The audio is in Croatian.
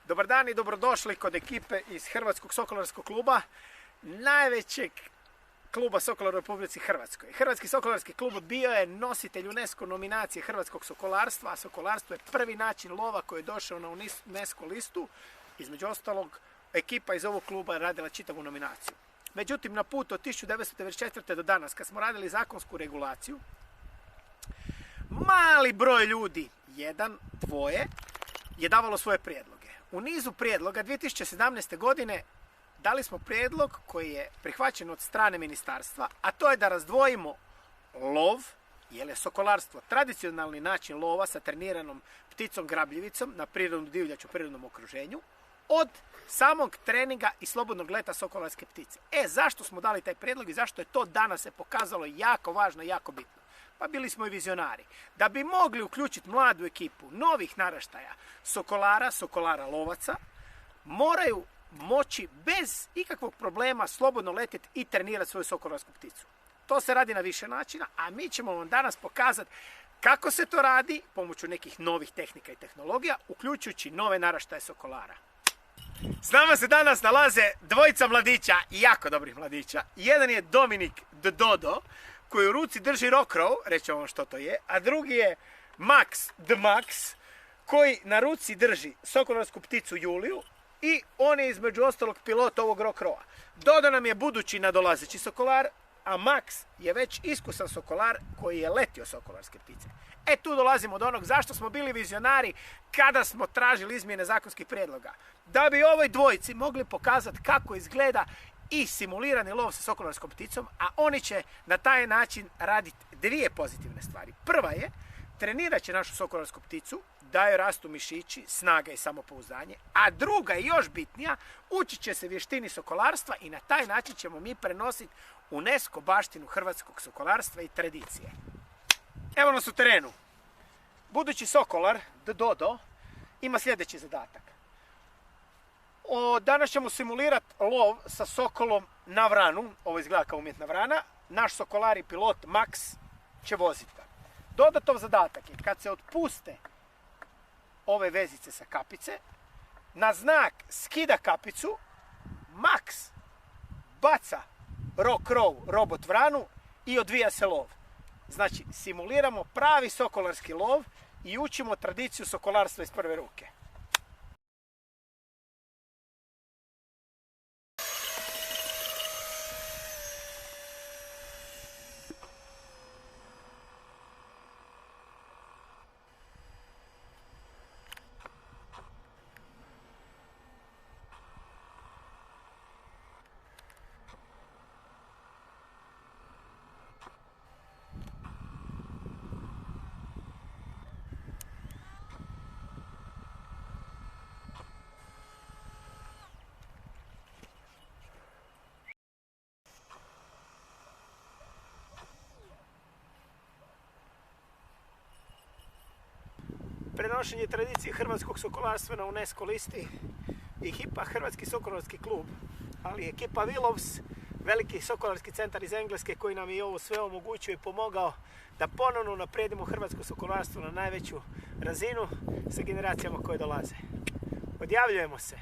Dobar dan i dobrodošli kod ekipe iz Hrvatskog sokolarskog kluba, najvećeg kluba sokolara u Republici Hrvatskoj. Hrvatski sokolarski klub bio je nositelj UNESCO nominacije hrvatskog sokolarstva, a sokolarstvo je prvi način lova koji je došao na UNESCO listu. Između ostalog, ekipa iz ovog kluba je radila čitavu nominaciju. Međutim, na putu od 1994. do danas, kad smo radili zakonsku regulaciju, mali broj ljudi, jedan, dvoje, je davalo svoje prijedloge. U nizu prijedloga 2017. godine dali smo prijedlog koji je prihvaćen od strane ministarstva, a to je da razdvojimo lov, jer je sokolarstvo tradicionalni način lova sa treniranom pticom grabljivicom na prirodnu divljač u prirodnom okruženju, od samog treninga i slobodnog leta sokolarske ptice. Zašto smo dali taj prijedlog i zašto je to danas se pokazalo jako važno i jako bitno? Pa bili smo i vizionari. Da bi mogli uključiti mladu ekipu novih naraštaja sokolara lovaca, moraju moći bez ikakvog problema slobodno letjeti i trenirati svoju sokolarsku pticu. To se radi na više načina, a mi ćemo vam danas pokazati kako se to radi pomoću nekih novih tehnika i tehnologija, uključujući nove naraštaje sokolara. S nama se danas nalaze dvojica mladića, jako dobrih mladića. Jedan je Dominik the Dodo, koji u ruci drži rock row, reći vam što to je, a drugi je Max the Max, koji na ruci drži sokolarsku pticu Juliju i on je između ostalog pilot ovog rock rowa. Dodo nam je budući nadolazeći sokolar, a Max je već iskusan sokolar koji je letio sokolarske ptice. Tu dolazimo do onog zašto smo bili vizionari kada smo tražili izmjene zakonskih prijedloga. Da bi ovoj dvojici mogli pokazati kako izgleda i simulirani lov sa sokolarskom pticom, a oni će na taj način raditi dvije pozitivne stvari. Prva je, trenirat će našu sokolarsku pticu, da joj rastu mišići, snaga i samopouzdanje, a druga i još bitnija, učit će se vještini sokolarstva i na taj način ćemo mi prenositi UNESCO baštinu hrvatskog sokolarstva i tradicije. Evo nas u terenu. Budući sokolar, the Dodo, ima sljedeći zadatak. Danas ćemo simulirati lov sa sokolom na vranu, ovo izgleda kao umjetna vrana, naš sokolar i pilot Max će voziti ga. Dodatov zadatak je kad se otpuste ove vezice sa kapice, na znak skida kapicu, Max baca rock row robot vranu i odvija se lov. Znači, simuliramo pravi sokolarski lov i učimo tradiciju sokolarstva iz prve ruke. Prenošenje tradicije hrvatskog sokolarstva na UNESCO listi ekipa Hrvatski sokolarski klub, ali ekipa Willows, veliki sokolarski centar iz Engleske koji nam je ovo sve omogućio i pomogao da ponovno unaprijedimo hrvatsko sokolarstvo na najveću razinu sa generacijama koje dolaze. Odjavljujemo se!